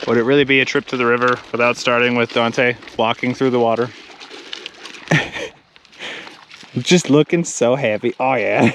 Would it really be a trip to the river without starting with Dante walking through the water? Just looking so happy. Oh yeah.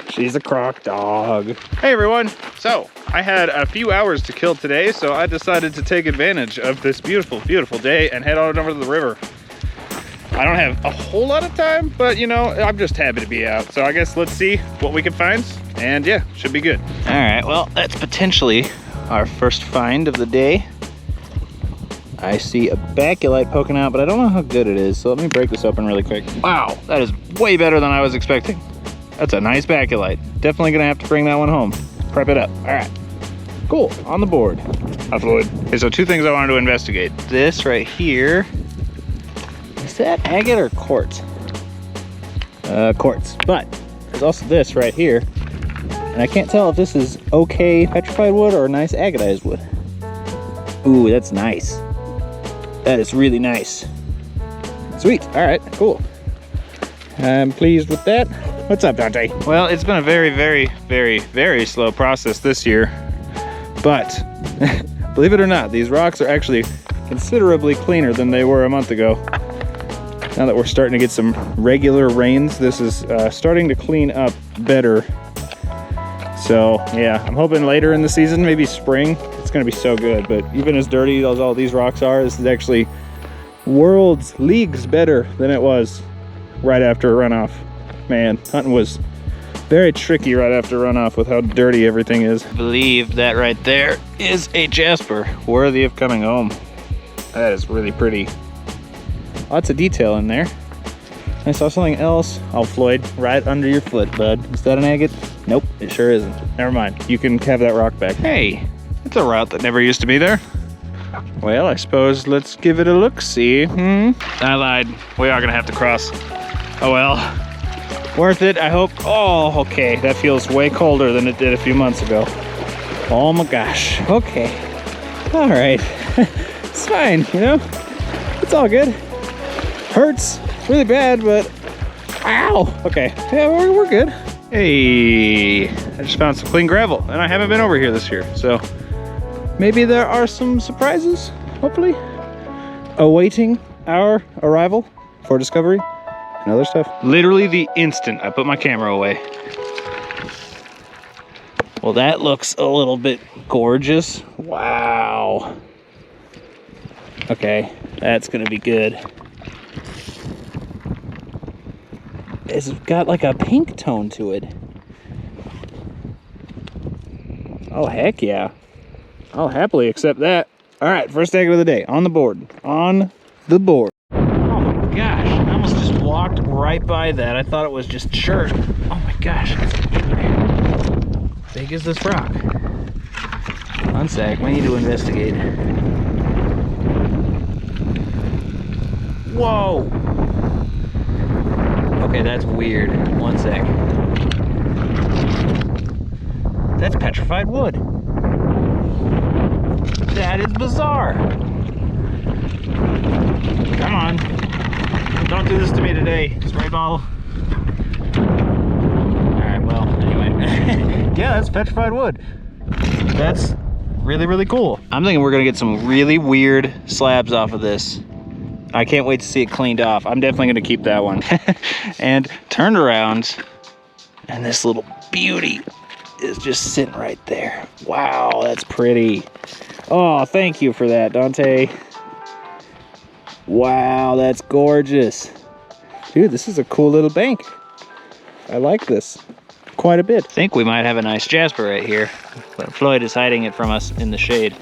She's a croc dog. Hey everyone. So I had a few hours to kill today, so I decided to take advantage of this beautiful, beautiful day and head on over to the river. I don't have a whole lot of time, but you know, I'm just happy to be out. So I guess let's see what we can find. And yeah, should be good. All right, well, that's potentially our first find of the day. I see a baculite poking out, but I don't know how good it is. So let me break this open really quick. Wow, that is way better than I was expecting. That's a nice baculite. Definitely gonna have to bring that one home. Prep it up. All right, cool, on the board. Fluid. Okay, so two things I wanted to investigate. This right here, is that agate or quartz? Quartz, but there's also this right here. And I can't tell if this is okay petrified wood or nice agatized wood. Ooh, that's nice. That is really nice. Sweet, all right, cool. I'm pleased with that. What's up, Dante? Well, it's been a very, very, very, very slow process this year. But believe it or not, these rocks are actually considerably cleaner than they were a month ago. Now that we're starting to get some regular rains, this is starting to clean up better. So yeah, I'm hoping later in the season, maybe spring, it's gonna be so good. But even as dirty as all these rocks are, this is actually leagues better than it was right after runoff. Man, hunting was very tricky right after runoff with how dirty everything is. I believe that right there is a jasper, worthy of coming home. That is really pretty. Lots of detail in there. I saw something else. Oh, Floyd, right under your foot, bud. Is that an agate? Nope, it sure isn't. Never mind. You can have that rock back. Hey, it's a route that never used to be there. Well, I suppose let's give it a look-see. I lied. We are gonna have to cross. Oh well. Worth it, I hope. Oh, okay. That feels way colder than it did a few months ago. Oh my gosh. Okay. All right. It's fine, you know? It's all good. Hurts really bad, but ow. Okay. Yeah, we're good. Hey, I just found some clean gravel, and I haven't been over here this year, so maybe there are some surprises, hopefully, awaiting our arrival for discovery and other stuff. Literally the instant I put my camera away. Well, that looks a little bit gorgeous. Wow. Okay, that's gonna be good. It's got like a pink tone to it. Oh, heck yeah. I'll happily accept that. All right, first agate of the day, on the board. On the board. Oh my gosh, I almost just walked right by that. I thought it was just chert. Oh my gosh. How big is this rock? One sec, we need to investigate. Whoa. Okay, that's weird. One sec. That's petrified wood. That is bizarre. Come on. Don't do this to me today, spray bottle. Alright, well, anyway. Yeah, that's petrified wood. That's really, really cool. I'm thinking we're gonna get some really weird slabs off of this. I can't wait to see it cleaned off. I'm definitely gonna keep that one. And turned around, and this little beauty is just sitting right there. Wow, that's pretty. Oh, thank you for that, Dante. Wow, that's gorgeous. Dude, this is a cool little bank. I like this quite a bit. I think we might have a nice jasper right here, but Floyd is hiding it from us in the shade.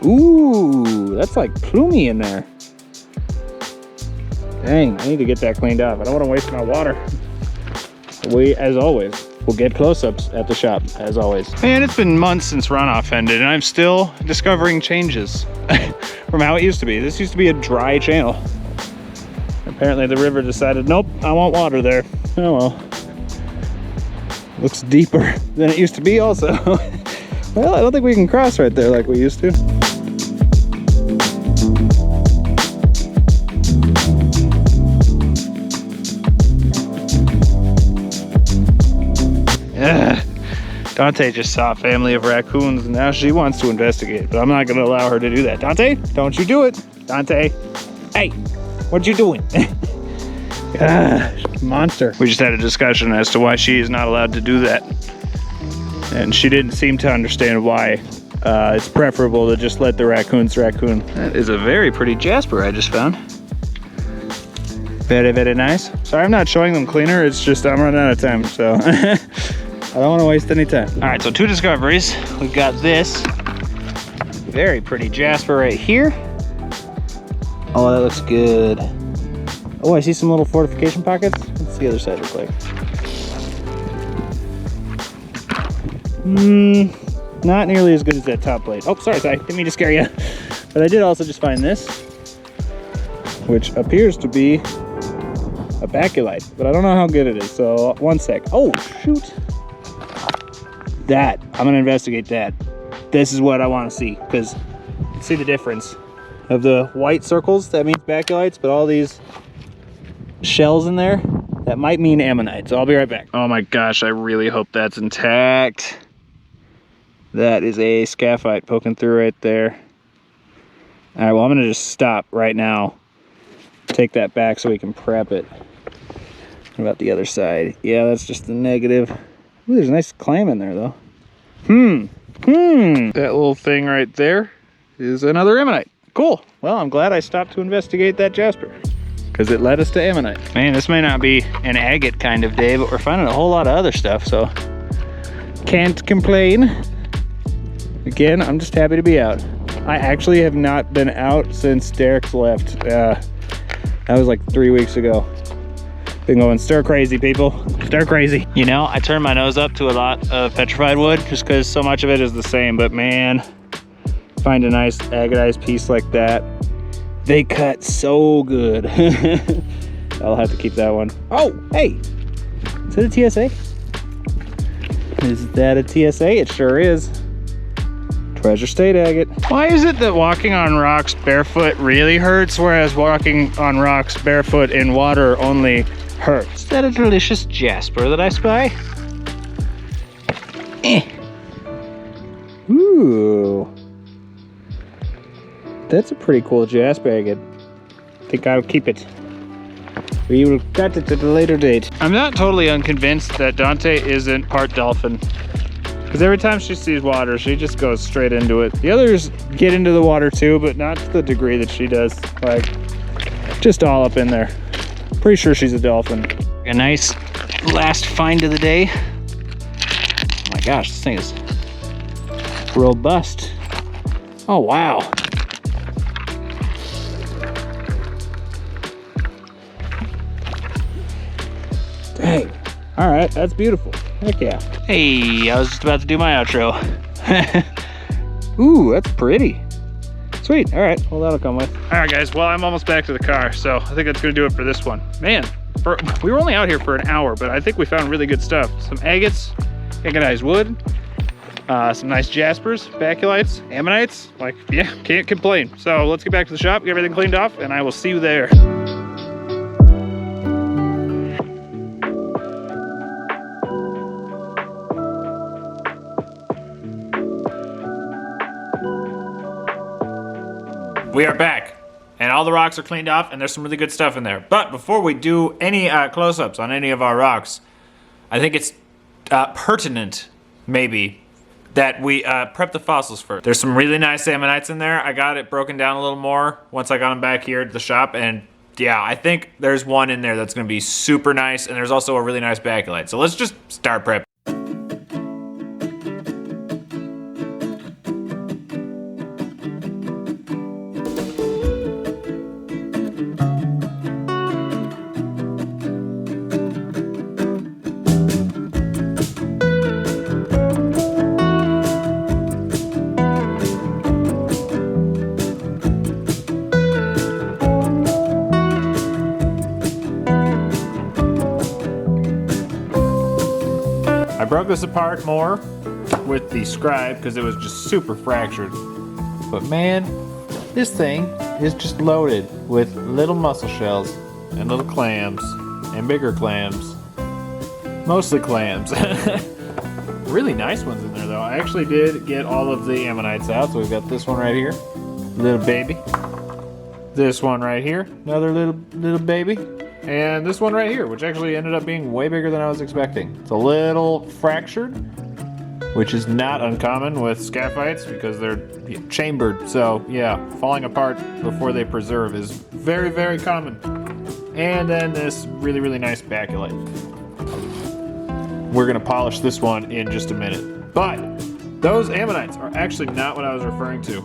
Ooh, that's like plumy in there. Dang, I need to get that cleaned up. I don't want to waste my water. We, as always, will get close-ups at the shop, as always. Man, it's been months since runoff ended, and I'm still discovering changes from how it used to be. This used to be a dry channel. Apparently the river decided, nope, I want water there. Oh well. Looks deeper than it used to be also. Well, I don't think we can cross right there like we used to. Dante just saw a family of raccoons and now she wants to investigate, but I'm not gonna allow her to do that. Dante, don't you do it. Dante, hey, what you doing? Monster. We just had a discussion as to why she is not allowed to do that. And she didn't seem to understand why. It's preferable to just let the raccoons raccoon. That is a very pretty jasper I just found. Very, very nice. Sorry I'm not showing them cleaner, it's just I'm running out of time, so. I don't want to waste any time. All right, so 2 discoveries. We've got this very pretty jasper right here. Oh, that looks good. Oh, I see some little fortification pockets. Let's see the other side real quick. Not nearly as good as that top plate. Oh, sorry, didn't mean to scare you. But I did also just find this, which appears to be a baculite, but I don't know how good it is, so 1 sec. Oh, shoot. That, I'm gonna investigate that. This is what I wanna see, because see the difference of the white circles, that means baculites, but all these shells in there, that might mean ammonite, so I'll be right back. Oh my gosh, I really hope that's intact. That is a scaphite poking through right there. All right, well, I'm gonna just stop right now, take that back so we can prep it. What about the other side? Yeah, that's just the negative. Ooh, there's a nice clam in there though. That little thing right there is another ammonite. Cool. Well, I'm glad I stopped to investigate that jasper because it led us to ammonite. Man, this may not be an agate kind of day, but we're finding a whole lot of other stuff, so can't complain. Again, I'm just happy to be out. I actually have not been out since Derek's left. That was like 3 weeks ago. Been going stir crazy, people. Stir crazy. You know, I turn my nose up to a lot of petrified wood just because so much of it is the same, but man, find a nice agatized piece like that. They cut so good. I'll have to keep that one. Oh, hey, is it a TSA? Is that a TSA? It sure is. Treasure State agate. Why is it that walking on rocks barefoot really hurts, whereas walking on rocks barefoot in water only hurts? Is that a delicious jasper that I spy? Ooh. That's a pretty cool jasper agate. I think I'll keep it. We will cut it at a later date. I'm not totally unconvinced that Dante isn't part dolphin. Because every time she sees water, she just goes straight into it. The others get into the water too, but not to the degree that she does. Like, just all up in there. Pretty sure she's a dolphin. A nice last find of the day. Oh my gosh, this thing is robust. Oh wow. Dang. All right, that's beautiful. Heck yeah. Hey, I was just about to do my outro. Ooh, that's pretty. Sweet, all right, well that'll come with. All right guys, well I'm almost back to the car, so I think that's gonna do it for this one. Man, we were only out here for an hour, but I think we found really good stuff. Some agates, agatized wood, some nice jaspers, baculites, ammonites. Like, yeah, can't complain. So let's get back to the shop, get everything cleaned off, and I will see you there. We are back, and all the rocks are cleaned off, and there's some really good stuff in there. But before we do any close-ups on any of our rocks, I think it's pertinent, maybe, that we prep the fossils first. There's some really nice ammonites in there. I got it broken down a little more once I got them back here at the shop, and yeah, I think there's one in there that's gonna be super nice, and there's also a really nice baculite. So let's just start prepping. I broke this apart more with the scribe because it was just super fractured. But man, this thing is just loaded with little mussel shells and little clams and bigger clams. Mostly clams. really nice ones in there though. I actually did get all of the ammonites out. So we've got this one right here, little baby. This one right here, another little baby. And this one right here, which actually ended up being way bigger than I was expecting. It's a little fractured, which is not uncommon with scaphites because they're chambered. So yeah, falling apart before they preserve is very, very common. And then this really, really nice baculite. We're gonna polish this one in just a minute. But those ammonites are actually not what I was referring to.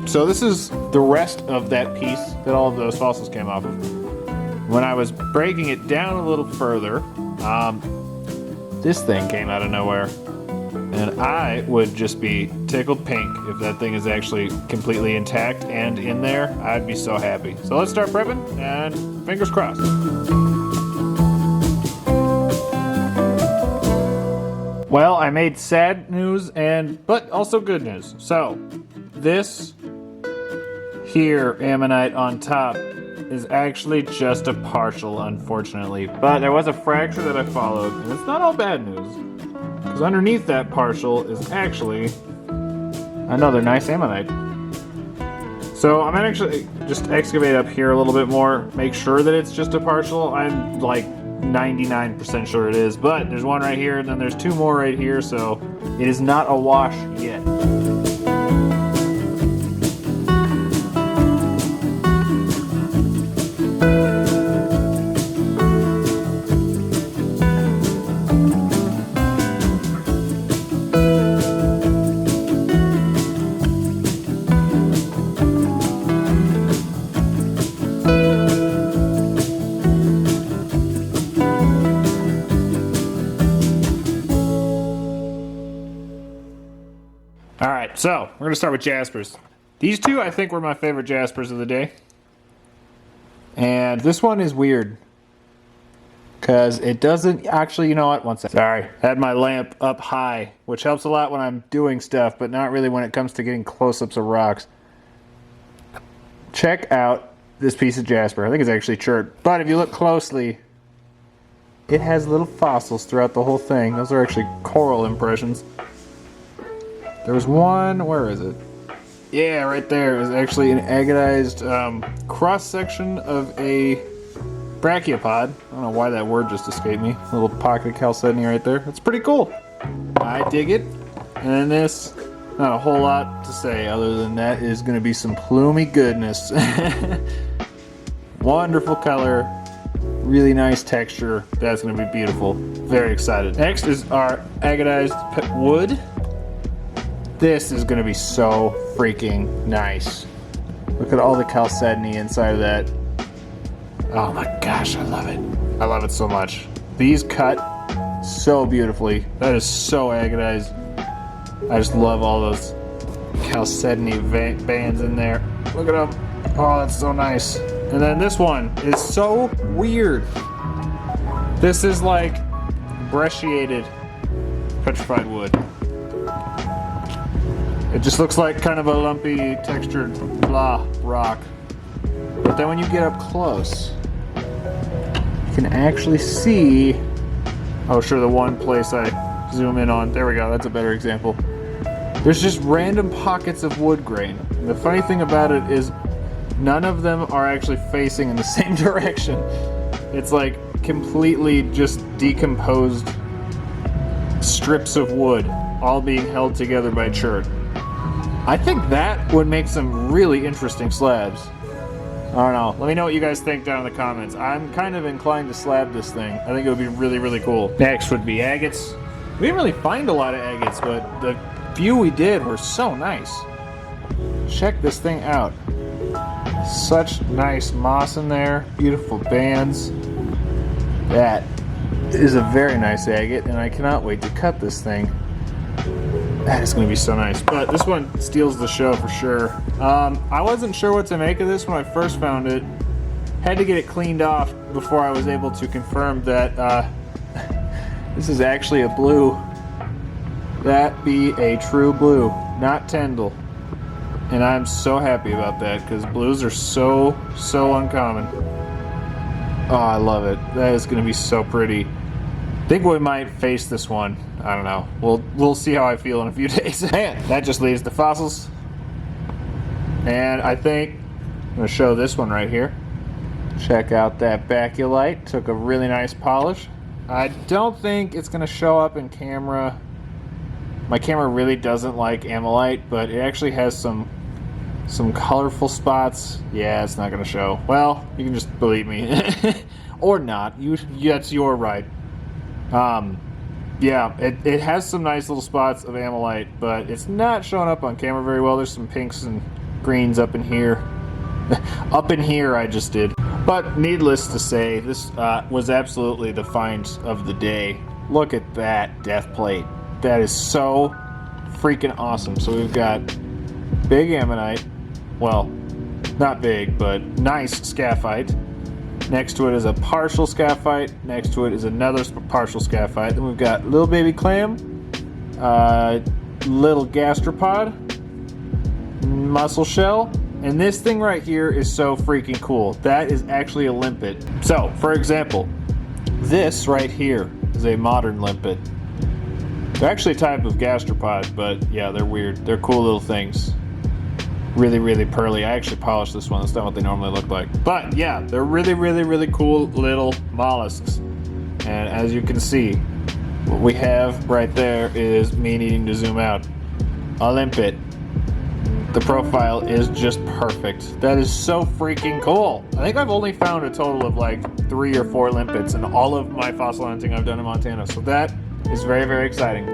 So this is the rest of that piece that all of those fossils came off of. When I was breaking it down a little further, this thing came out of nowhere. And I would just be tickled pink if that thing is actually completely intact and in there. I'd be so happy. So let's start prepping and fingers crossed. Well, I made sad news but also good news. So this here ammonite on top is actually just a partial, unfortunately. But there was a fracture that I followed, and it's not all bad news. Because underneath that partial is actually another nice ammonite. So I'm gonna actually just excavate up here a little bit more, make sure that it's just a partial. I'm like 99% sure it is, but there's one right here and then there's two more right here, so it is not a wash yet. Alright, so we're going to start with jaspers. These two I think were my favorite jaspers of the day. And this one is weird. Because it doesn't actually, you know what, one second. Sorry, I had my lamp up high, which helps a lot when I'm doing stuff, but not really when it comes to getting close-ups of rocks. Check out this piece of jasper. I think it's actually chert. But if you look closely, it has little fossils throughout the whole thing. Those are actually coral impressions. There was one, where is it? Yeah, right there. It was actually an agatized cross-section of a brachiopod. I don't know why that word just escaped me. A little pocket of chalcedony right there. It's pretty cool. I dig it. And then this, not a whole lot to say other than that is going to be some plumy goodness. Wonderful color. Really nice texture. That's going to be beautiful. Very excited. Next is our agatized wood. This is going to be so freaking nice. Look at all the chalcedony inside of that. Oh my gosh, I love it. I love it so much. These cut so beautifully. That is so agatized. I just love all those chalcedony bands in there. Look at them. Oh, that's so nice. And then this one is so weird. This is like brecciated petrified wood. It just looks like kind of a lumpy, textured blah rock. But then when you get up close, you can actually see... Oh, sure, the one place I zoom in on. There we go, that's a better example. There's just random pockets of wood grain. And the funny thing about it is none of them are actually facing in the same direction. It's like completely just decomposed strips of wood, all being held together by chert. I think that would make some really interesting slabs. I don't know. Let me know what you guys think down in the comments. I'm kind of inclined to slab this thing. I think it would be really, really cool. Next would be agates. We didn't really find a lot of agates, but the few we did were so nice. Check this thing out. Such nice moss in there. Beautiful bands. That is a very nice agate, and I cannot wait to cut this thing. That is going to be so nice. But this one steals the show for sure. I wasn't sure what to make of this when I first found it. Had to get it cleaned off before I was able to confirm that this is actually a blue. That be a true blue, not Tyndall. And I'm so happy about that because blues are so uncommon. Oh, I love it. That is going to be so pretty. I think we might face this one. I don't know. We'll see how I feel in a few days. Man, that just leaves the fossils. And I think I'm gonna show this one right here. Check out that baculite. Took a really nice polish. I don't think it's gonna show up in camera. My camera really doesn't like ammonite, but it actually has some colorful spots. Yeah, it's not gonna show. Well, you can just believe me. Or not. That's your right. Yeah, it has some nice little spots of ammonite, but it's not showing up on camera very well. There's some pinks and greens up in here. Up in here I just did. But needless to say, this was absolutely the find of the day. Look at that death plate. That is so freaking awesome. So we've got big ammonite. Well, not big, but nice scaphite. Next to it is a partial scaphite. Next to it is another partial scaphite. Then we've got little baby clam, little gastropod, mussel shell, and this thing right here is so freaking cool. That is actually a limpet. So, for example, this right here is a modern limpet. They're actually a type of gastropod, but yeah, they're weird. They're cool little things. Really, really pearly. I actually polished this one. That's not what they normally look like. But yeah, they're really, really, really cool little mollusks. And as you can see, what we have right there is me needing to zoom out. A limpet. The profile is just perfect. That is so freaking cool. I think I've only found a total of like 3 or 4 limpets in all of my fossil hunting I've done in Montana. So that is very, very exciting.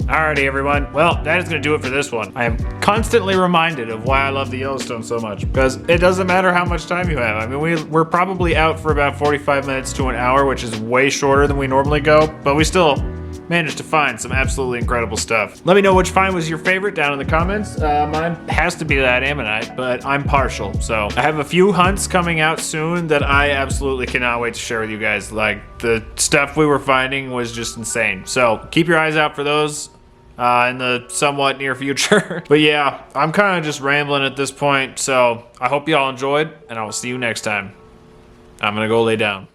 Alrighty everyone, well that is going to do it for this one. I am constantly reminded of why I love the Yellowstone so much, because it doesn't matter how much time you have. I mean, we're probably out for about 45 minutes to an hour, which is way shorter than we normally go, but we still managed to find some absolutely incredible stuff. Let me know which find was your favorite down in the comments. Mine has to be that ammonite, but I'm partial. So I have a few hunts coming out soon that I absolutely cannot wait to share with you guys. Like, the stuff we were finding was just insane. So keep your eyes out for those in the somewhat near future. But yeah, I'm kind of just rambling at this point, so I hope you all enjoyed, and I will see you next time. I'm gonna go lay down.